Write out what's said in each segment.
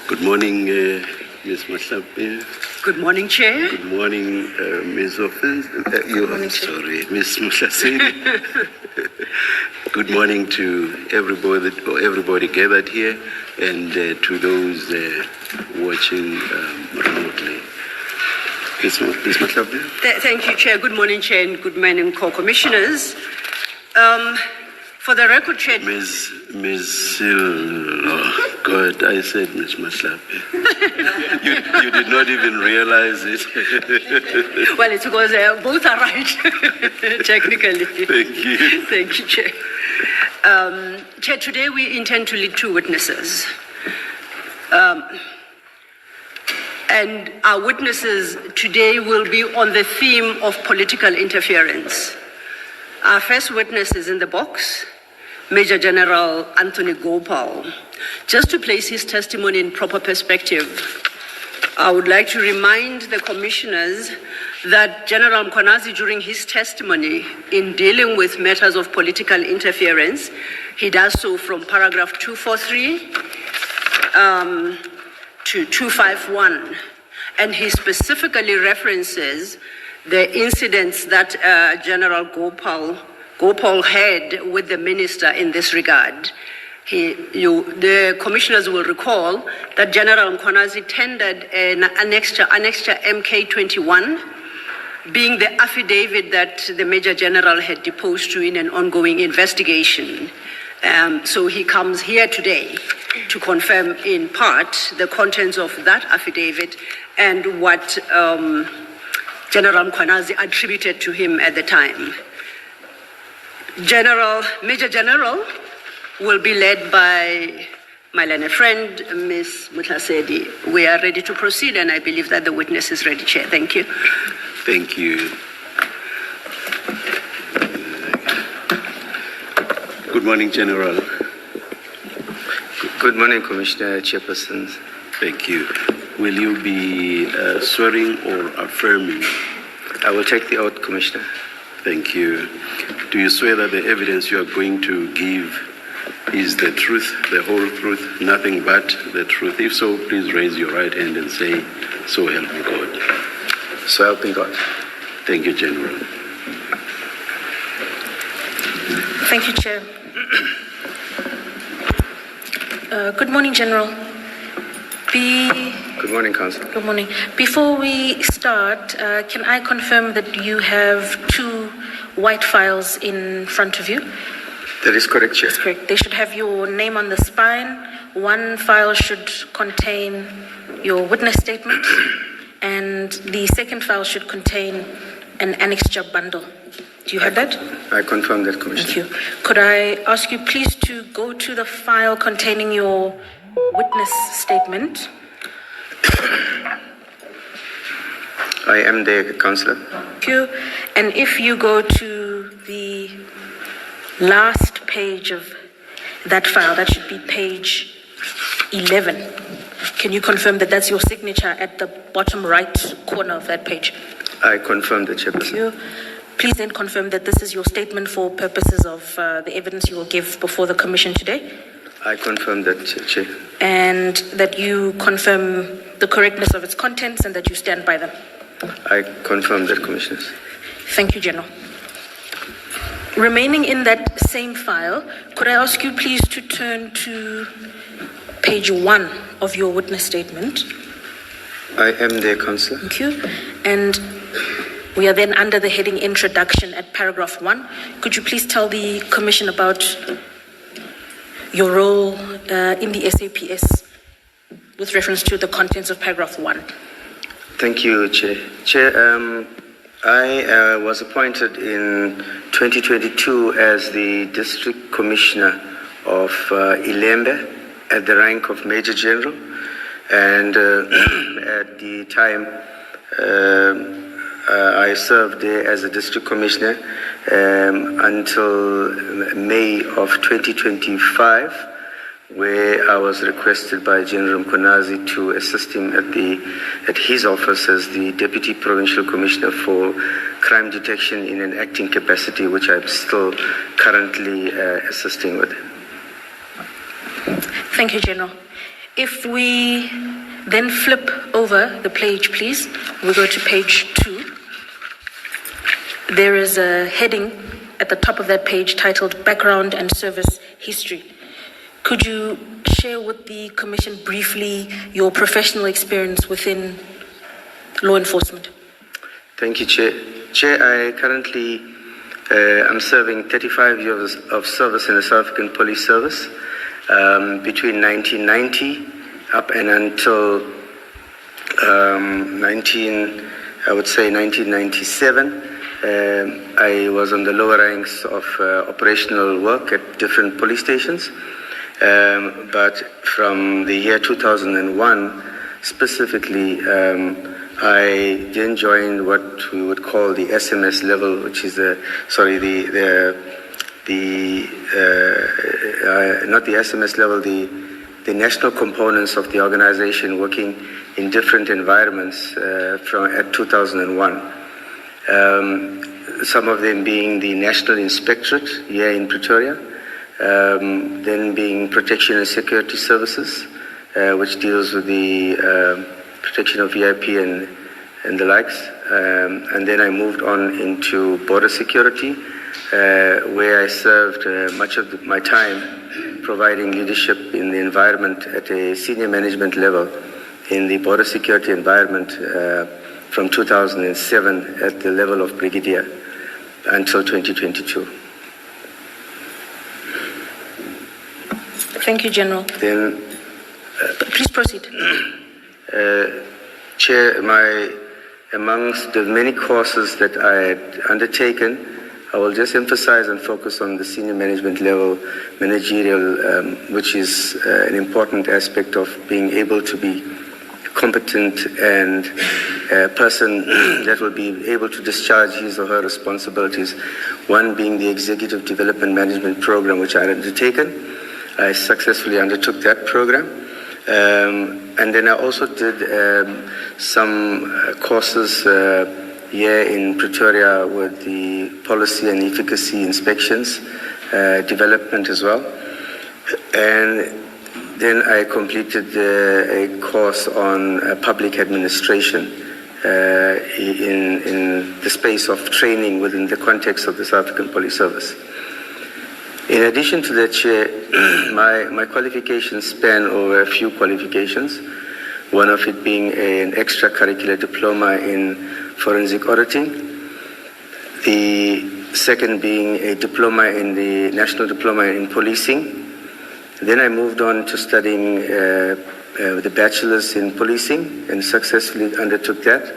Good morning, Ms. Mahlapi. Good morning, Chair. Good morning, Ms. Offense. Sorry, Ms. Mushasini. Good morning to everybody gathered here and to those watching remotely. Ms. Mahlapi. Thank you, Chair. Good morning, Chair, and good morning, co-commissioners. For the record, Chair. Ms. Oh God, I said Ms. Mahlapi. you did not even realize it. Well, it's because both are right, technically. Thank you. Thank you, Chair. Chair, today we intend to lead two witnesses. And our witnesses today will be on the theme of political interference. Our first witness is in the box, Major General Anthony Gopal. Just to place his testimony in proper perspective, I would like to remind the commissioners that General Mkhwanazi, during his testimony in dealing with matters of political interference, he does so from paragraph 243 to 251, and he specifically references the incidents that General Gopal had with the minister in this regard. The commissioners will recall that General Mkhwanazi tendered an annexure MK21, being the affidavit that the Major General had deposed to in an ongoing investigation. So he comes here today to confirm in part the contents of that affidavit and what General Mkhwanazi attributed to him at the time. Major General will be led by my learned friend, Ms. Mutlasedi. We are ready to proceed, and I believe that the witness is ready, Chair. Thank you. Thank you. Good morning, General. Good morning, Commissioner Chairperson. Thank you. Will you be swearing or affirming? I will take the oath, Commissioner. Thank you. Do you swear that the evidence you are going to give is the truth, the whole truth, nothing but the truth? If so, please raise your right hand and say, "So help me God." So help me God. Thank you, General. Thank you, Chair. Good morning, General. Good morning, Councillor. Good morning. Before we start, can I confirm that you have two white files in front of you? That is correct, Chair. That's correct. They should have your name on the spine. One file should contain your witness statement, and the second file should contain an annexure bundle. Do you have that? I confirm that, Commissioner. Thank you. Could I ask you please to go to the file containing your witness statement? I am there, Councillor. Thank you. And if you go to the last page of that file, that should be page 11. Can you confirm that that's your signature at the bottom right corner of that page? I confirm that, Chairperson. Thank you. Please then confirm that this is your statement for purposes of the evidence you will give before the Commission today. I confirm that, Chair. And that you confirm the correctness of its contents and that you stand by them. I confirm that, Commissioners. Thank you, General. Remaining in that same file, could I ask you please to turn to page 1 of your witness statement? I am there, Councillor. Thank you. And we are then under the heading Introduction at paragraph 1. Could you please tell the Commission about your role in the SAPS with reference to the contents of paragraph 1? Thank you, Chair. Chair, I was appointed in 2022 as the District Commissioner of Ilembe at the rank of Major General, and at the time I served there as a District Commissioner until May of 2025, where I was requested by General Mkonazi to assist him at his office as the Deputy Provincial Commissioner for Crime Detection in an acting capacity, which I'm still currently assisting with. Thank you, General. If we then flip over the page, please, we go to page 2. There is a heading at the top of that page titled Background and Service History. Could you share with the Commission briefly your professional experience within law enforcement? Thank you, Chair. Chair, I currently am serving 35 years of service in the South African Police Service. Between 1990 up and until 1997, I was on the lower ranks of operational work at different police stations. But from the year 2001, specifically, I then joined what we would call the SMS level, which is not the SMS level, the national components of the organization, working in different environments at 2001. Some of them being the National Inspectorate here in Pretoria, then being Protection and Security Services, which deals with the protection of VIP and the likes. And then I moved on into border security, where I served much of my time providing leadership in the environment at a senior management level in the border security environment from 2007 at the level of brigadier until 2022. Thank you, General. Then, please proceed. Chair, amongst the many courses that I had undertaken, I will just emphasize and focus on the senior management level, managerial, which is an important aspect of being able to be competent and a person that will be able to discharge his or her responsibilities. One being the Executive Development Management Program, which I had undertaken. I successfully undertook that program. And then I also did some courses here in Pretoria with the policy and efficacy inspections, development as well. And then I completed a course on public administration in the space of training within the context of the South African Police Service. In addition to that, Chair, my qualifications span over a few qualifications, one of it being an extracurricular diploma in forensic auditing, the second being a diploma in the National Diploma in Policing. Then I moved on to studying the bachelor's in policing and successfully undertook that.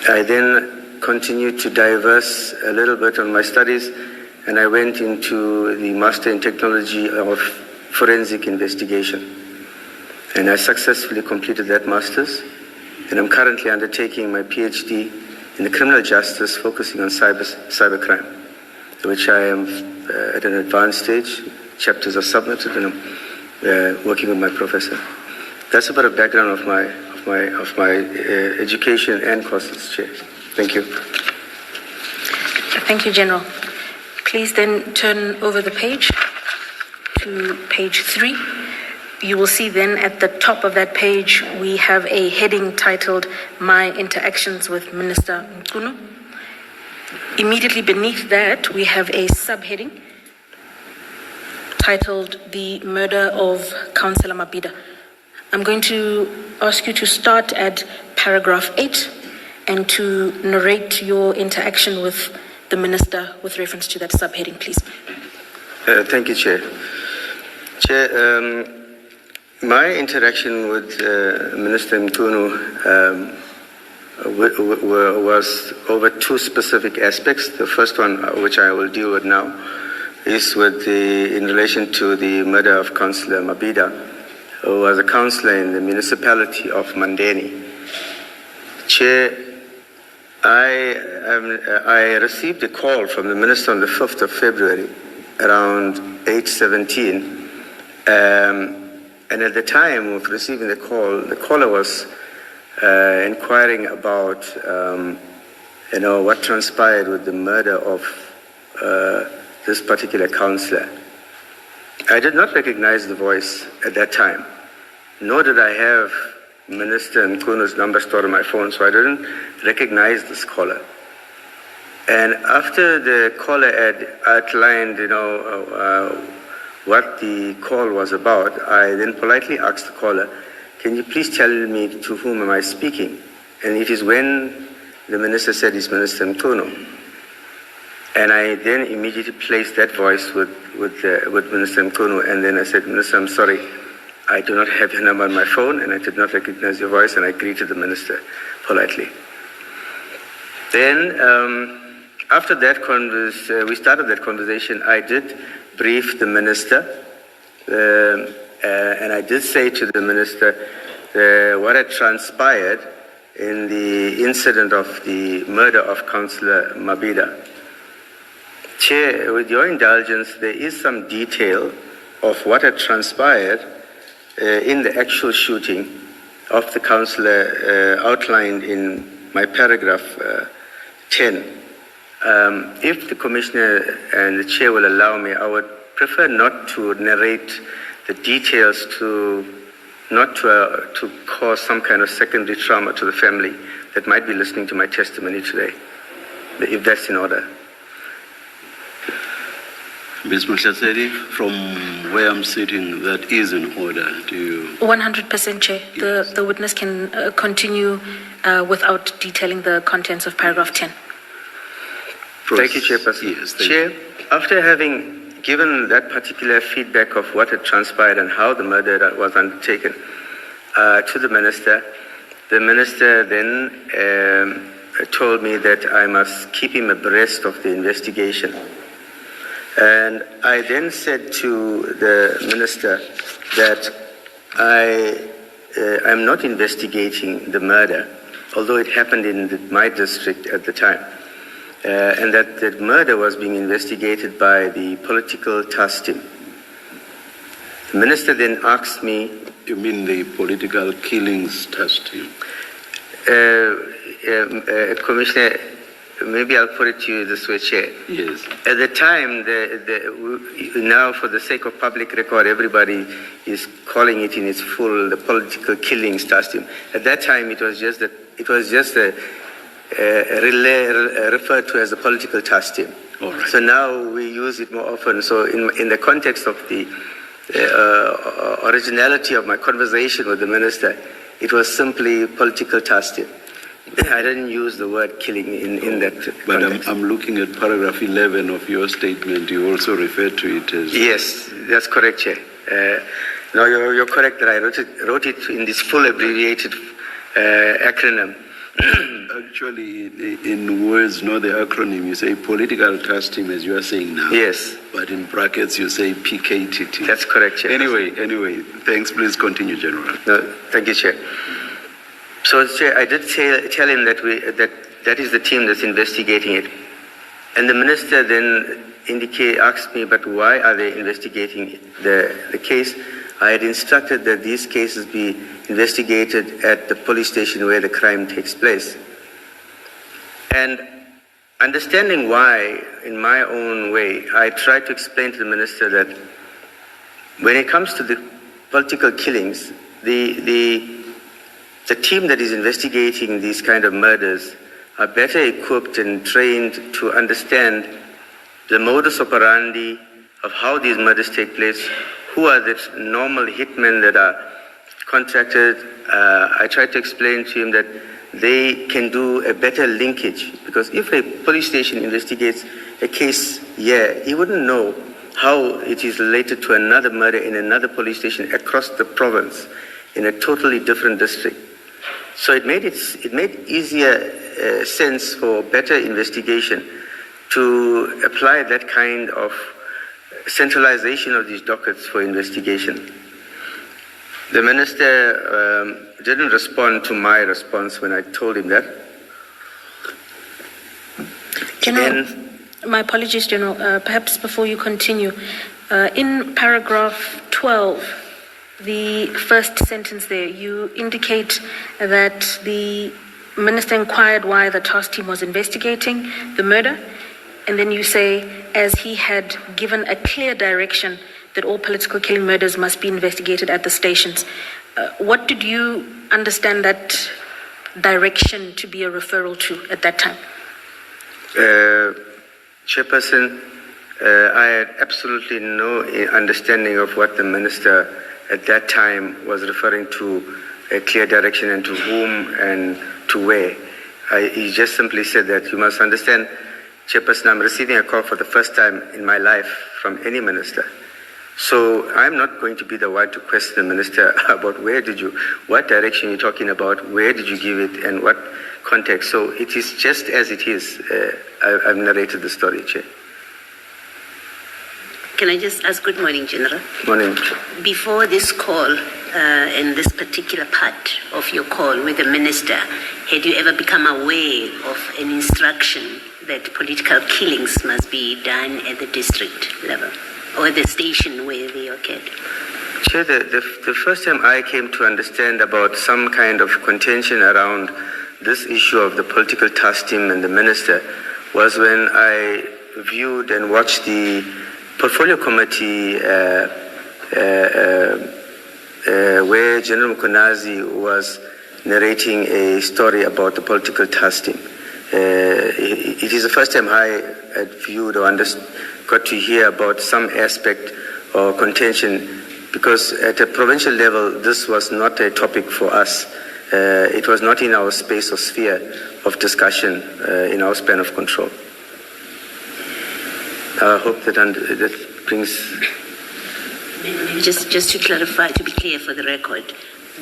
I then continued to diverse a little bit on my studies, and I went into the Master in Technology of Forensic Investigation. And I successfully completed that master's. And I'm currently undertaking my PhD in the criminal justice, focusing on cybercrime, which I am at an advanced stage. Chapters are submitted, and I'm working with my professor. That's about a background of my education and courses, Chair. Thank you. Thank you, General. Please then turn over the page to page 3. You will see then at the top of that page, we have a heading titled My Interactions with Minister Mchunu. Immediately beneath that, we have a subheading titled The Murder of Councillor Mabhida. I'm going to ask you to start at paragraph 8 and to narrate your interaction with the Minister with reference to that subheading, please. Thank you, Chair. Chair, my interaction with Minister Mchunu was over two specific aspects. The first one, which I will deal with now, is in relation to the murder of Councillor Mabhida, who was a councillor in the municipality of Mandeni. Chair, I received a call from the Minister on the 5th of February, around 8:17, And at the time of receiving the call, the caller was inquiring about, what transpired with the murder of this particular councillor. I did not recognize the voice at that time, nor did I have Minister Mkunu's number stored on my phone, so I didn't recognize this caller. And after the caller had outlined, what the call was about, I then politely asked the caller, "Can you please tell me to whom am I speaking?" And it is when the minister said it's Minister Mkunu. And I then immediately placed that voice with Minister Mkunu, and then I said, "Minister, I'm sorry, I do not have your number on my phone, and I did not recognize your voice," and I greeted the minister politely. Then, after that we started that conversation, I did brief the minister, and I did say to the minister what had transpired in the incident of the murder of Councillor Mabhida. Chair, with your indulgence, there is some detail of what had transpired in the actual shooting of the councillor outlined in my paragraph 10. If the Commissioner and the Chair will allow me, I would prefer not to narrate the details not to cause some kind of secondary trauma to the family that might be listening to my testimony today, if that's in order. Ms. Mahlasedi, from where I'm sitting, that is in order. Do you? 100%, Chair. Yes. The witness can continue without detailing the contents of paragraph 10. Thank you, Chairperson. Yes, thank Chair, you. after having given that particular feedback of what had transpired and how the murder was undertaken to the minister then told me that I must keep him abreast of the investigation. And I then said to the minister that I'm not investigating the murder, although it happened in my district at the time. And that the murder was being investigated by the political task team. The minister then asked me... You mean the political killings task team? Commissioner, maybe I'll put it to you this way, Chair. Yes. At the time, now for the sake of public record, everybody is calling it in its full, the political killings task team. At that time, it was just referred to as the political task team. All right. So now we use it more often. So in the context of the originality of my conversation with the minister, it was simply political task team. I didn't use the word killing in that But context. I'm looking at paragraph 11 of your statement. You also referred to it as... Yes, that's correct, Chair. No, you're correct that I wrote it in this full abbreviated acronym. Actually, in words, not the acronym, you say political task team as you are saying now. Yes. But in brackets, you say PKTT. That's correct, Chair. Anyway, thanks. Please continue, General. No, thank you, Chair. So, Chair, I did tell him that is the team that's investigating it. And the minister then asked me, but why are they investigating the case? I had instructed that these cases be investigated at the police station where the crime takes place. And understanding why, in my own way, I tried to explain to the minister that when it comes to the political killings, the team that is investigating these kind of murders are better equipped and trained to understand the modus operandi of how these murders take place, who are the normal hitmen that are contracted. I tried to explain to him that they can do a better linkage, because if a police station investigates a case here, he wouldn't know how it is related to another murder in another police station across the province in a totally different district. So it made easier sense for better investigation to apply that kind of centralization of these dockets for investigation. The minister didn't respond to my response when I told him that. General, my apologies, General. Perhaps before you continue, in paragraph 12, the first sentence there, you indicate that the minister inquired why the task team was investigating the murder, and then you say, as he had given a clear direction that all political killing murders must be investigated at the stations. What did you understand that direction to be a referral to at that time? Chairperson, I had absolutely no understanding of what the minister at that time was referring to, a clear direction, and to whom and to where. He just simply said that you must understand, Chairperson, I'm receiving a call for the first time in my life from any minister. So I'm not going to be the one to question the minister about what direction you're talking about, where did you give it, and what context. So it is just as it is. I've narrated the story, Chair. Can I just ask, good morning, General. Morning. Before this call, in this particular part of your call with the minister, had you ever become aware of an instruction that political killings must be done at the district level or the station where they occurred? Chair, the first time I came to understand about some kind of contention around this issue of the political task team and the minister was when I viewed and watched the portfolio committee where General Mkonazi was narrating a story about the political task team. It is the first time I had viewed or got to hear about some aspect or contention, because at a provincial level, this was not a topic for us. It was not in our space or sphere of discussion, in our span of control. I hope that brings... Just to clarify, to be clear for the record,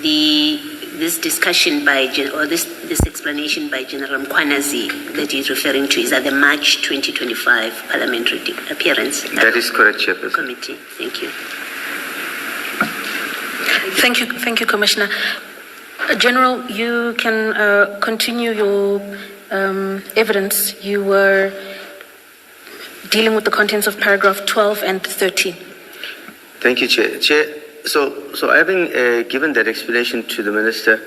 this discussion this explanation by General Mkwanazi that he's referring to is at the March 2025 parliamentary appearance. That is correct, Chairperson. Committee. Thank you. Thank you, Commissioner. General, you can continue your evidence. You were dealing with the contents of paragraph 12 and 13. Thank you, Chair. So having given that explanation to the minister,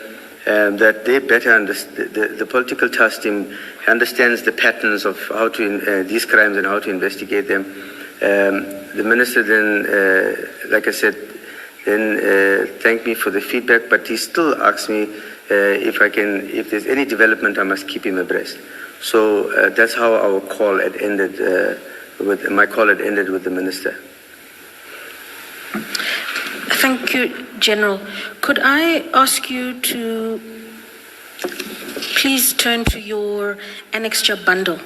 that they better understand, the political task team understands the patterns of how to these crimes and how to investigate them. The minister then, like I said, then thanked me for the feedback, but he still asked me if there's any development, I must keep him abreast. So that's how our call had ended. My call had ended with the minister. Thank you, General. Could I ask you to please turn to your annexure bundle?